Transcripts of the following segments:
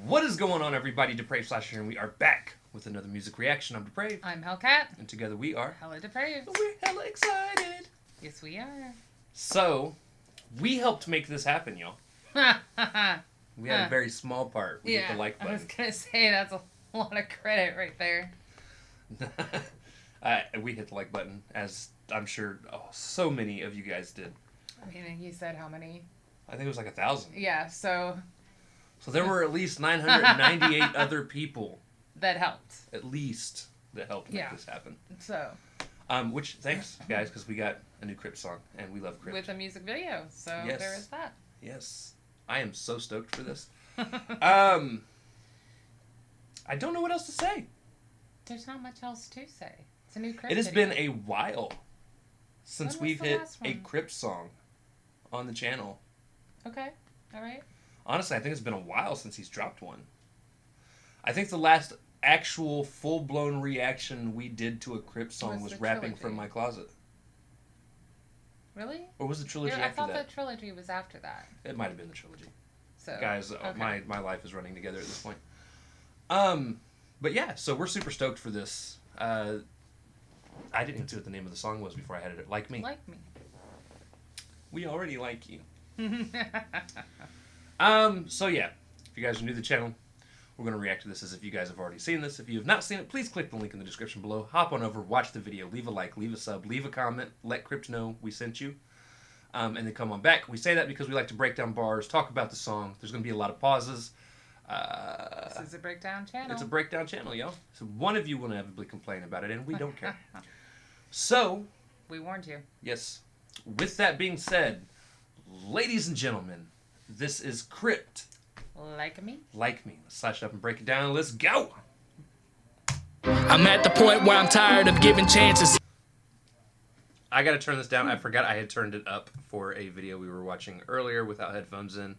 What is going on, everybody? Depraved Slasher, and we are back with another music reaction. I'm Depraved. I'm Hellcat. And together we are HellaDepraved. We're hella excited. Yes, we are. So, we helped make this happen, y'all. We had a very small part. We hit the like button. I was going to say, that's a lot of credit right there. We hit the like button, as I'm sure so many of you guys did. I mean, you said how many? I think it was like 1,000. Yeah, so there were at least 998 other people. That helped. At least that helped make this happen. So. Which, thanks, guys, because we got a new Crypt song, and we love Crypt. With a music video, so yes. There is that. Yes. I am so stoked for this. I don't know what else to say. There's not much else to say. It's a new Crypt It has video. been a while since we've hit a Crypt song on the channel. Okay. All right. Honestly, I think it's been a while since he's dropped one. I think the last actual full-blown reaction we did to a Crypt song was Rapping From My Closet. Really? Or was the trilogy after that? I thought the trilogy was after that. It might have been the trilogy. So, guys, okay. my life is running together at this point. But yeah, so we're super stoked for this. I didn't even see what the name of the song was before I had it. Like Me. Like Me. We already like you. So yeah, if you guys are new to the channel, we're going to react to this as if you guys have already seen this. If you have not seen it, please click the link in the description below. Hop on over, watch the video, leave a like, leave a sub, leave a comment, let Crypt know we sent you, and then come on back. We say that because we like to break down bars, talk about the song. There's going to be a lot of pauses. This is a breakdown channel. It's a breakdown channel, y'all. So one of you will inevitably complain about it, and we don't care. So, we warned you. Yes. With that being said, ladies and gentlemen, this is Crypt. Like Me? Like Me. Let's slash it up and break it down. Let's go! I'm at the point where I'm tired of giving chances. I gotta turn this down. I forgot I had turned it up for a video we were watching earlier without headphones in.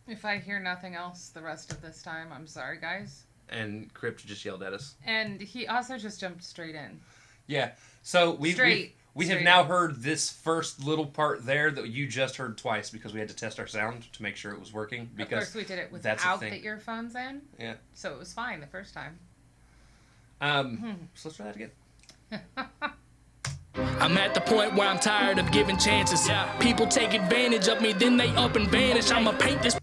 If I hear nothing else the rest of this time, I'm sorry, guys. And Crypt just yelled at us. And he also just jumped straight in. Yeah. So we have now heard this first little part there that you just heard twice because we had to test our sound to make sure it was working. Because of course we did it without the earphones in. Yeah. So it was fine the first time. So let's try that again. I'm at the point where I'm tired of giving chances. People take advantage of me, then they up and vanish. I'ma paint this.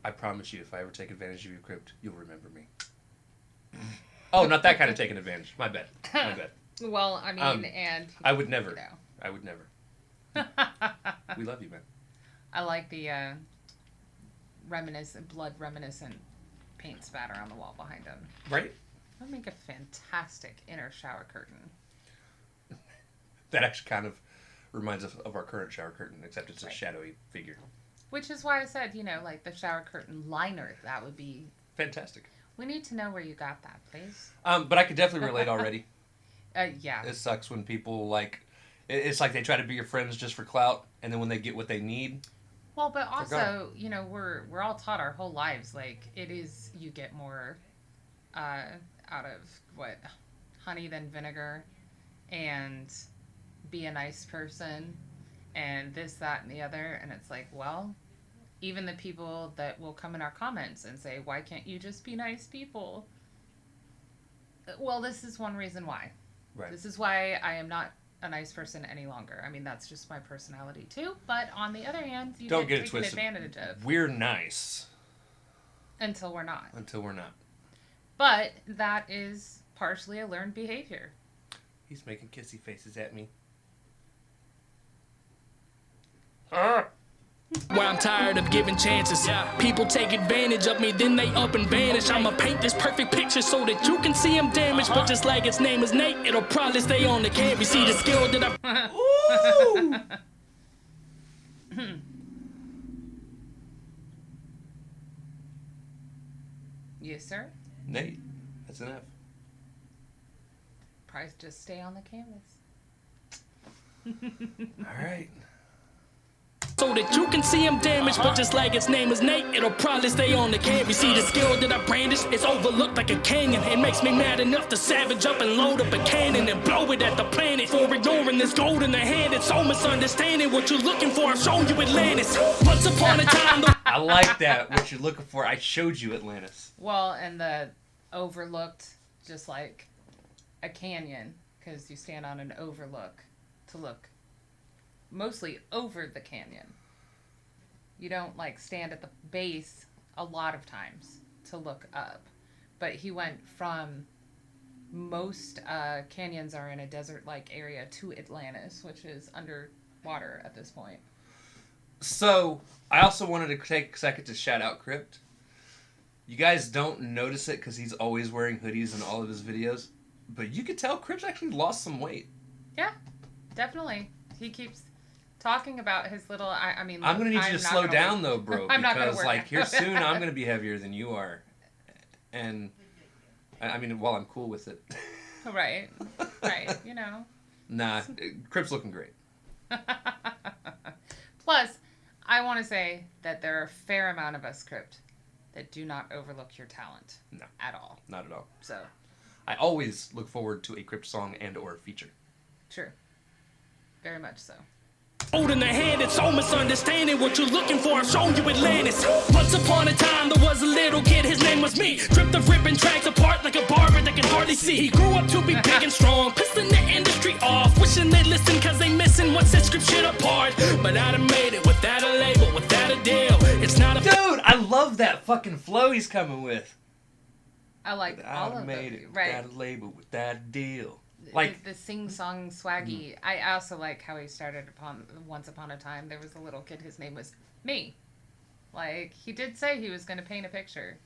I promise you, if I ever take advantage of your Crypt, you'll remember me. Oh, not that kind of taking advantage. My bad. My bad. Well, I mean, and... I would never. You know. I would never. We love you, man. I like the blood reminiscent paint spatter on the wall behind him. Right? That would make a fantastic inner shower curtain. That actually kind of reminds us of our current shower curtain, except it's a shadowy figure. Which is why I said, like the shower curtain liner, that would be... Fantastic. We need to know where you got that, please. But I could definitely relate already. Yeah. It sucks when people, it's like they try to be your friends just for clout, and then when they get what they need... Well, but also, we're all taught our whole lives, you get more out of, honey than vinegar, and be a nice person, and this, that, and the other, and it's like, well... Even the people that will come in our comments and say, why can't you just be nice people? Well, this is one reason why. Right. This is why I am not a nice person any longer. I mean, that's just my personality too. But on the other hand, you don't get taken twisted. Advantage of. We're nice. Until we're not. Until we're not. But that is partially a learned behavior. He's making kissy faces at me. Where I'm tired of giving chances. People take advantage of me, then they up and vanish. I'ma paint this perfect picture so that you can see him damaged. But just like its name is Nate, it'll probably stay on the canvas. See the skill that I... Yes, sir. Nate. That's an F. Probably just stay on the canvas. All right. so that you can see him damaged. But just like its name is Nate, it'll probably stay on the canvas. See, the skill that I brandish is overlooked like a canyon. It makes me mad enough to savage up and load up a cannon and blow it at the planet for ignoring this gold in the hand. It's so misunderstanding what you're looking for. I've shown you Atlantis. Once upon a time, I like that. What you're looking for. I showed you Atlantis. Well, and the overlooked, just like a canyon, because you stand on an overlook to look mostly over the canyon. You don't like stand at the base a lot of times to look up. But he went from most canyons are in a desert-like area to Atlantis, which is underwater at this point. So, I also wanted to take a second to shout out Crypt. You guys don't notice it because he's always wearing hoodies in all of his videos. But you could tell Crypt's actually lost some weight. Yeah, definitely. He keeps talking about his little... I mean, I'm going to need you to slow down, though, bro. I'm not going to because, work like, out. here soon, I'm going to be heavier than you are. And, I mean, while I'm cool with it. Right. Right. You know. Nah, Crypt's looking great. Plus, I want to say that there are a fair amount of us, Crypt, that do not overlook your talent. No. At all. Not at all. So. I always look forward to a Crypt song and or feature. True. Very much so. Hold in the hand, it's so misunderstanding what you're looking for. I've shown you Atlantis. Once upon a time, there was a little kid, his name was me. Tripped the ripping tracks apart like a barber that can hardly see. He grew up to be big and strong, pissing the industry off. Wishing they'd listen, cause they missing what sets Crypt shit apart. But I'd have made it without a label, without a deal. It's not a... Dude, I love that fucking flow he's coming with. I like all of made it. it Right. without a label, without a deal. Like the sing-song swaggy. I also like how he started Once Upon a Time. There was a little kid, his name was me. Like, he did say he was going to paint a picture.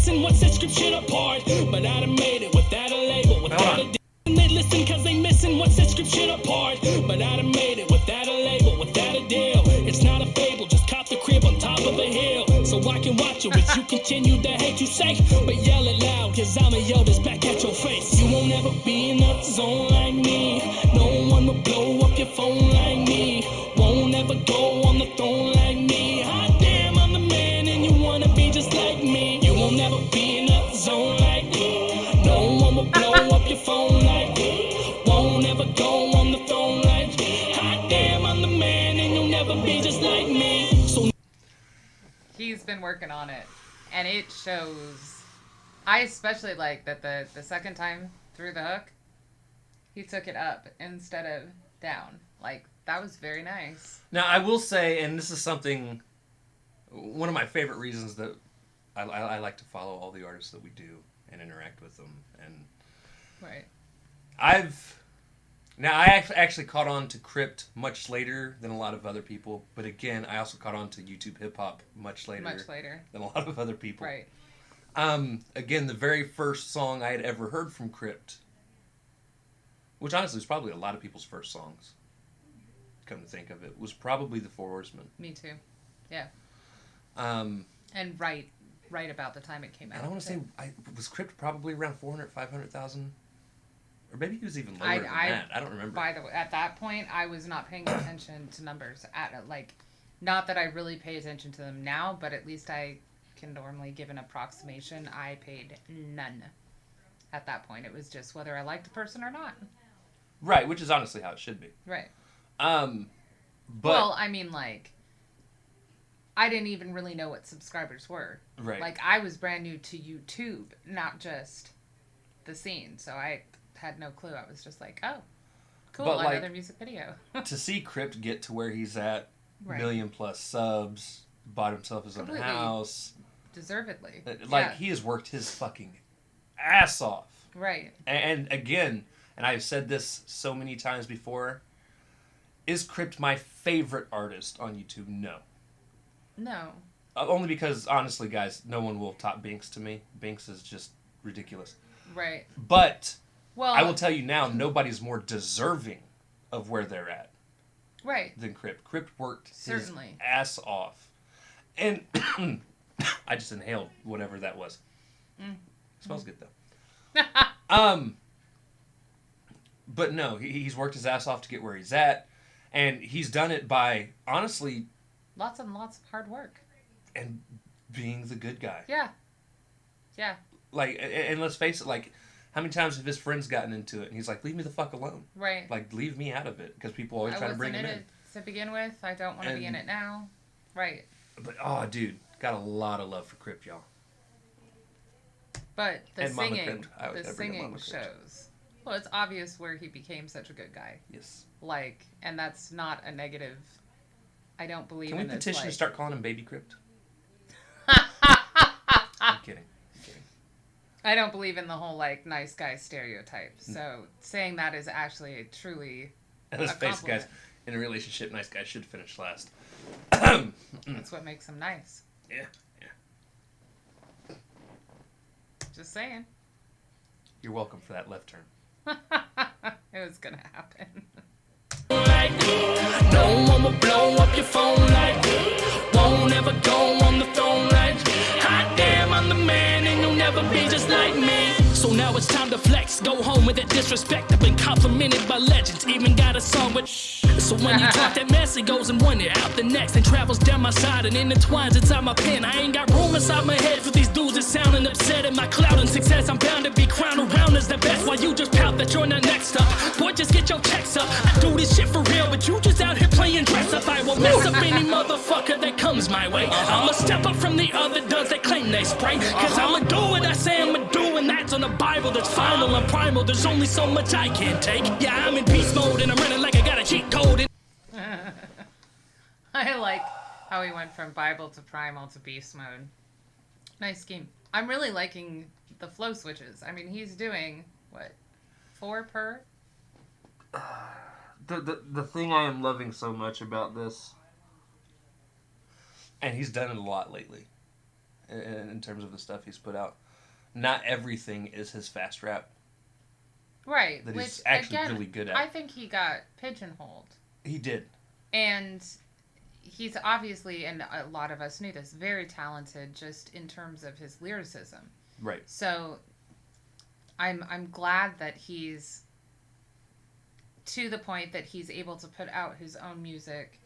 What sets Crypt shit apart, but I'd have made it without a label, without a deal. And they listen cause they missing what sets Crypt shit apart, but I'd have made it without a label, without a deal. It's not a fable, just cop the crib on top of a hill, so I can watch you as you continue to hate you say, but yell it loud cause I'ma yell this back at your face. You won't ever be in a zone like me, no one will blow up your phone like me, won't ever go on the throne like me. Hot damn, I'm the man and you wanna be just like me. You won't ever be in a zone like me, no one will blow up your phone like me, won't ever go on the throne like me. Hot damn, I'm the man and you'll never be just like me. So He's been working on it, and it shows. I especially like that the second time through the hook, he took it up instead of down. Like, that was very nice. Now, I will say, and this is something, one of my favorite reasons that I like to follow all the artists that we do and interact with them. And Right. I actually caught on to Crypt much later than a lot of other people. But again, I also caught on to YouTube hip-hop much later than a lot of other people. Right. Again, the very first song I had ever heard from Crypt, which honestly was probably a lot of people's first songs, come to think of it, was probably The Four Horsemen. Me too. Yeah. And right about the time it came out. I want to say, was Crypt probably around 400, 500,000? Or maybe he was even lower than that. I don't remember. By the way, at that point, I was not paying attention to numbers. Not that I really pay attention to them now, but at least I can normally give an approximation. I paid none at that point. It was just whether I liked the person or not. Right, which is honestly how it should be. Right. But well, I mean, like, I didn't even really know what subscribers were. Right. Like, I was brand new to YouTube, not just the scene. So I had no clue. I was just like, oh, cool, but, another music video. To see Crypt get to where he's at, Right. 1,000,000+ subs, bought himself his own Completely. house. Deservedly. He has worked his fucking ass off. Right. And again, and I've said this so many times before, is Crypt my favorite artist on YouTube? No. No. Only because, honestly, guys, no one will top Binks to me. Binks is just ridiculous. Right. But Well, I will tell you now, nobody's more deserving of where they're at right. than Crypt. Crypt worked Certainly. his ass off. And I just inhaled whatever that was. Smells good, though. But no, he's worked his ass off to get where he's at, and he's done it by honestly lots and lots of hard work and being the good guy. Yeah. Like, and let's face it, like, how many times have his friends gotten into it, and he's like, "Leave me the fuck alone." Right. Like, leave me out of it, because people always try to bring him in. To begin with, I don't want to be in it now. Right. But oh, dude, got a lot of love for Crypt, y'all. But the and Mama singing, Crypt. the singing shows. Well, it's obvious where he became such a good guy. Yes. Like, and that's not a negative. I don't believe. Can we petition to start calling him Baby Crypt? I'm kidding. I don't believe in the whole like nice guy stereotype. So saying that is actually truly. And let's face it, guys. In a relationship, nice guys should finish last. That's what makes them nice. Yeah. Just saying. You're welcome for that left turn. It was gonna happen. No one will blow up your phone like won't ever go on the phone like hot damn, I'm the man and you'll never be just like me. So now it's time to flex, go home with that disrespect. I've been complimented by legends, even got a song with so when you drop that mess, it goes in one ear, out the next, and travels down my side and intertwines inside my pen. I ain't got room inside my head for these dudes that sounding upset at my clout and success. I'm bound to be crowned around as the best while you just pout that you're not next up. Boy, just get your checks up. I do this shit for real, but you just out here playing dress up. I will mess up any motherfucker that comes my way. I'ma step up from the other duds that claim they spray. Cause I'ma do what I say I'ma do, and that's on the Bible that's final and primal. There's only so much I can take. Yeah, I'm in beast mode and I'm running like I got a cheat code. I like how he went from Bible to primal to beast mode. Nice scheme. I'm really liking the flow switches. I mean, he's doing, what, 4 per? The thing I am loving so much about this, and he's done it a lot lately, in terms of the stuff he's put out, not everything is his fast rap. Right. That which, he's actually again, really good at. I think he got pigeonholed. He did. And he's obviously, and a lot of us knew this, very talented just in terms of his lyricism. Right. So I'm glad that he's to the point that he's able to put out his own music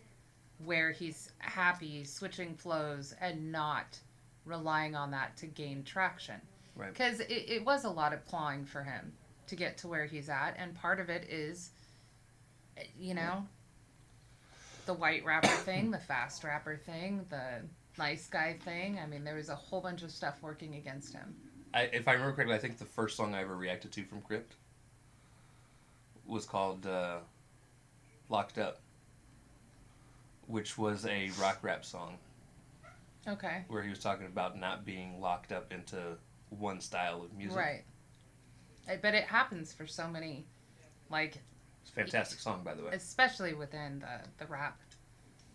where he's happy switching flows and not relying on that to gain traction. Right. Because it was a lot of clawing for him to get to where he's at, and part of it is, you know, the white rapper thing, the fast rapper thing, the nice guy thing. I mean, there was a whole bunch of stuff working against him. If I remember correctly, I think the first song I ever reacted to from Crypt was called Locked Up, which was a rock rap song. Okay. Where he was talking about not being locked up into one style of music. Right. But it happens for so many, like... It's a fantastic song, by the way. Especially within the rap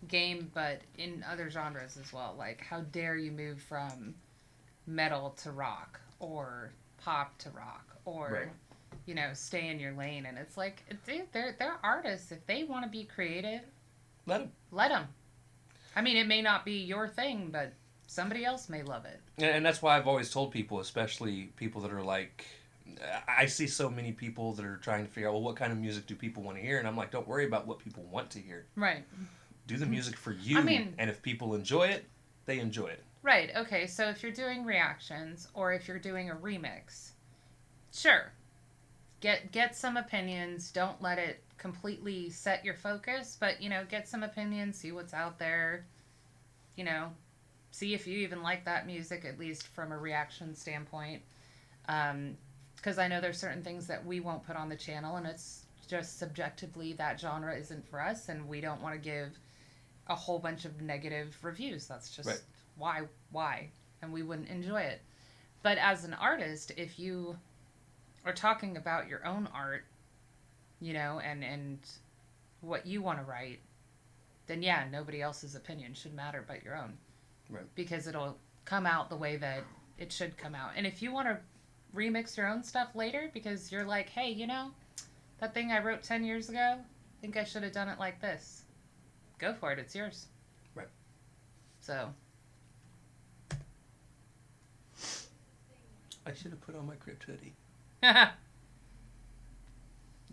game, but in other genres as well. Like, how dare you move from metal to rock, or pop to rock, or... Right. You know, stay in your lane. And it's like, dude, they're artists. If they want to be creative, let them. I mean, it may not be your thing, but somebody else may love it. And that's why I've always told people, especially people that are like, I see so many people that are trying to figure out, well, what kind of music do people want to hear? And I'm like, don't worry about what people want to hear. Right. Do the music for you. I mean, and if people enjoy it, they enjoy it. Right. Okay. So if you're doing reactions or if you're doing a remix, sure. Get some opinions. Don't let it completely set your focus, but, you know, get some opinions, see what's out there, you know, see if you even like that music, at least from a reaction standpoint. Because I know there's certain things that we won't put on the channel, and it's just subjectively that genre isn't for us, and we don't want to give a whole bunch of negative reviews. That's just right. Why? And we wouldn't enjoy it. But as an artist, if you are talking about your own art, you know, and what you want to write, then yeah, nobody else's opinion should matter but your own. Right. Because it'll come out the way that it should come out. And if you want to remix your own stuff later because you're like, hey, you know, that thing I wrote 10 years ago, I think I should have done it like this. Go for it. It's yours. Right. So. I should have put on my Crypt hoodie.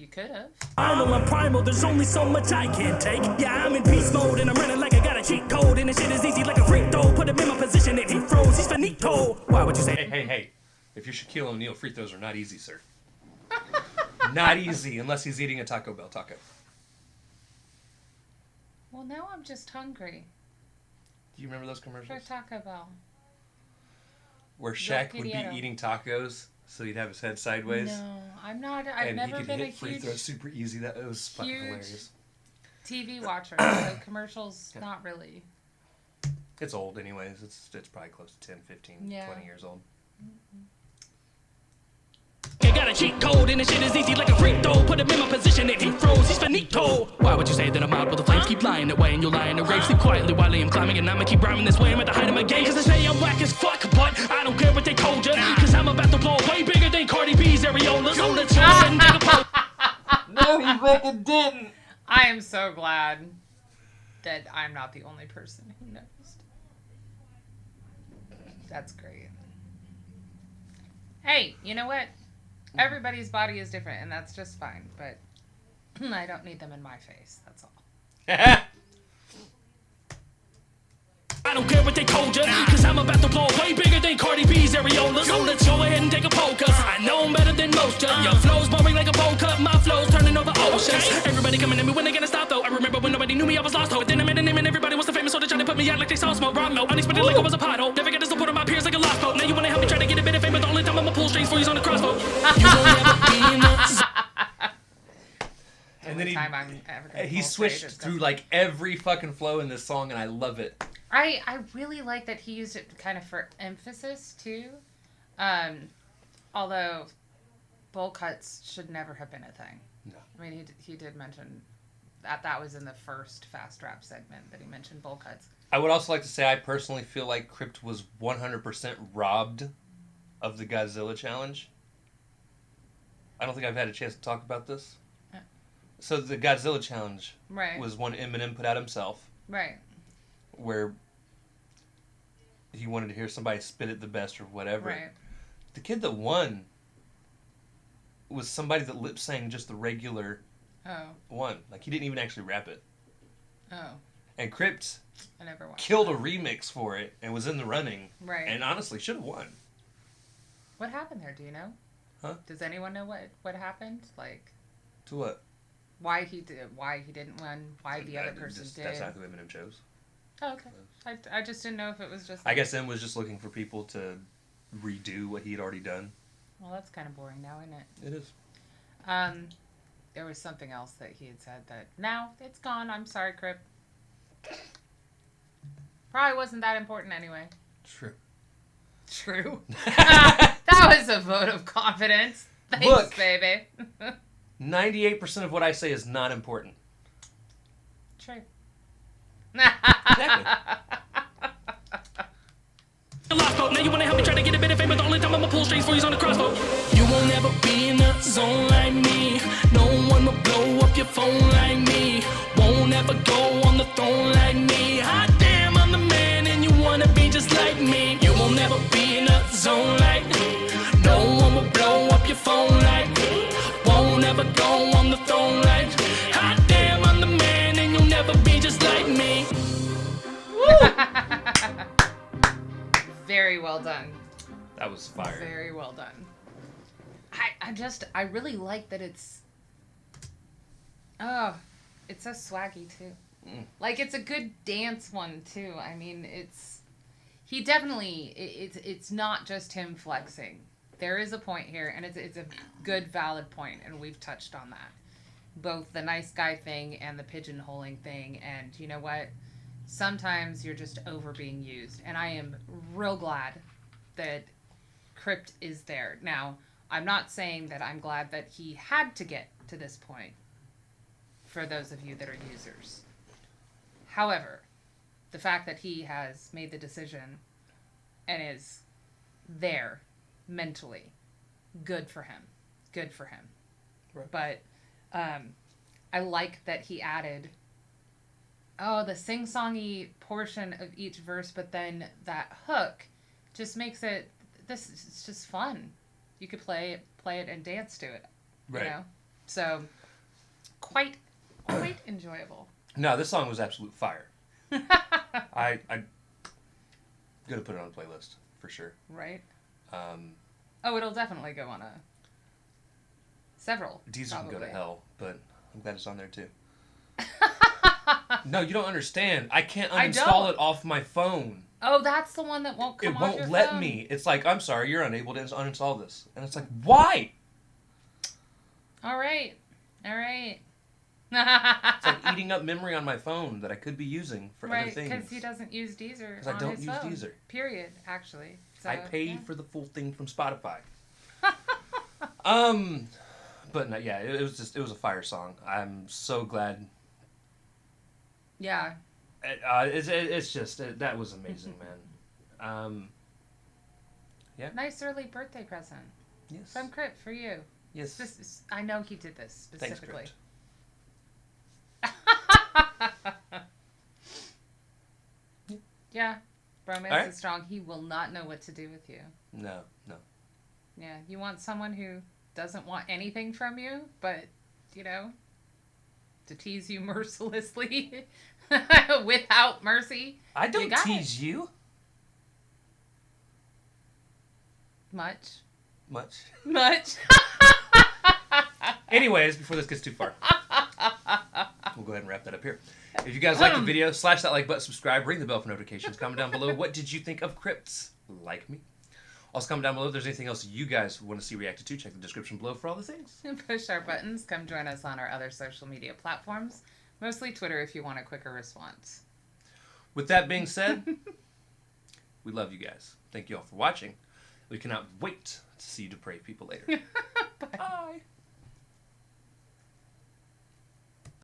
You could have. I know I'm primal, there's only so much I can take. Yeah, I'm in beast mode and I'm running like I got a cheat code. And this shit is easy like a free throw. Put him in my position and he froze, he's finito. Why would you say? Hey. If you're Shaquille O'Neal, free throws are not easy, sir. Not easy unless he's eating a Taco Bell taco. Well, now I'm just hungry Do you remember those for commercials? Taco Bell. Where Shaq would be eating tacos, so he'd have his head sideways. No, I'm not. I've and never he could been a hit free huge throws super easy. That was fucking huge- hilarious. TV watcher. So commercials, not really. It's old anyways. It's probably close to 10, 15, Yeah. 20 years old. You got a cheat code and this shit is easy like a free throw. Put him in my position and he froze, he's finito. Why would you say that I'm out? Well, the flames keep lying away and you'll lie in the grave. Sleep quietly while I am climbing and I'ma keep rhyming this way. I'm at the height of my game. Cause they say I'm whack as fuck, but I don't care what they told you. Cause I'm about to blow way bigger than Cardi B's areolas. So let's go ahead and take a poke. No, he fucking didn't. I am so glad that I'm not the only person who noticed. That's great. Hey, you know what? Everybody's body is different, and that's just fine, but I don't need them in my face. That's all. I don't care what they told you, cause I'm about to blow way bigger than Cardi B's areolas. So let's go ahead and take a poke, cause I know I'm better than most of your flow's boring like a bowl cut, my flow's turning over oceans. Everybody coming at me when they gonna stop though. I remember when nobody knew me, I was lost though. But then I made a name and everybody was the famous, so they tried to put me out like they saw smoke. Raw milk, unexpected like I was a pothole. Never get the support of my peers like a lost boat. Now you wanna help me try to get a bit of fame, but the only time I'ma pull strings for you's on the crossbow. You won't ever be in the And then Time I'm ever gonna he pull switched straight is through just- like every fucking flow in this song, and I love it. I really like that he used it kind of for emphasis too. Although bowl cuts should never have been a thing. No. I mean, he did mention that was in the first fast rap segment that he mentioned bowl cuts. I would also like to say I personally feel like Crypt was 100% robbed of the Godzilla challenge. I don't think I've had a chance to talk about this. So the Godzilla challenge Right. was one Eminem put out himself, Right. where he wanted to hear somebody spit it the best or whatever. Right. The kid that won was somebody that lip sang just the regular Oh. one. Like, he didn't even actually rap it. Oh. And Crypt I never watched. killed a remix for it and was in the running. Right. And honestly should have won. What happened there? Do you know? Huh? Does anyone know what happened? Like To what? why he didn't win? Why the other person did? That's not who Eminem chose. Oh, okay. I just didn't know if it was just. I guess M was just looking for people to redo what he had already done. Well, that's kind of boring now, isn't it? It is. There was something else that he had said that now it's gone. I'm sorry, Crypt. Probably wasn't that important anyway. True. True. That was a vote of confidence. Thanks, Look. baby. 98% of what I say is not important. True. Exactly. Now you wanna help me try to get a bit of fame, but the only time I'ma pull strings for you's on the crossbow. You won't ever be in the zone like me. No one will blow up your phone like me. Won't ever go on the throne like me. Hot damn, I'm the man and you wanna be just like me. You won't ever be in the zone like me. No one will blow up your phone like me. Won't ever go on the throne like me. Hot damn, I'm the man and you'll never be just like me. Very well done. That was fire. Very well done. I really like that it's so swaggy too. Like it's a good dance one too. I mean, it's not just him flexing. There is a point here, and it's a good valid point, and we've touched on that. Both the nice guy thing and the pigeonholing thing, and you know what? Sometimes you're just over being used, and I am real glad that Crypt is there. Now, I'm not saying that I'm glad that he had to get to this point for those of you that are users. However, the fact that he has made the decision and is there mentally, good for him. Good for him. Right. But I like that he added the sing-songy portion of each verse, but then that hook just makes it's just fun. You could play it and dance to it. Right. You know? So, quite enjoyable. No, this song was absolute fire. I gonna put it on a playlist for sure. Right. Um, Oh, it'll definitely go on several. Deezer can go to probably. hell, but I'm glad it's on there too. No, you don't understand. I can't I uninstall don't. it off my phone. Oh, that's the one that won't come It off won't your let phone. me. It's like, I'm sorry, you're unable to uninstall this. And it's like, why? All right. It's like eating up memory on my phone that I could be using for other Right, things. because he doesn't use Deezer 'Cause I on don't his use phone. Deezer. Period, actually. So, I pay yeah. for the full thing from Spotify. But no, yeah, it was a fire song. I'm so glad. Yeah. It's just that was amazing, man. Yeah. Nice early birthday present Yes. from Crypt for you. Yes. I know he did this Thanks, specifically. Crypt. Yeah. Bromance Alright. is strong. He will not know what to do with you. No. Yeah. You want someone who doesn't want anything from you, but, to tease you mercilessly without mercy. I You don't got tease you Much. much. Anyways, before this gets too far, we'll go ahead and wrap that up here. If you guys like the video, slash that like button, subscribe, ring the bell for notifications. Comment down below, what did you think of Crypts? Like me. Also, comment down below if there's anything else you guys want to see reacted to. Check the description below for all the things. Push our buttons. Come join us on our other social media platforms. Mostly Twitter if you want a quicker response. With that being said, we love you guys. Thank you all for watching. We cannot wait to see you depraved people later. Bye. Bye.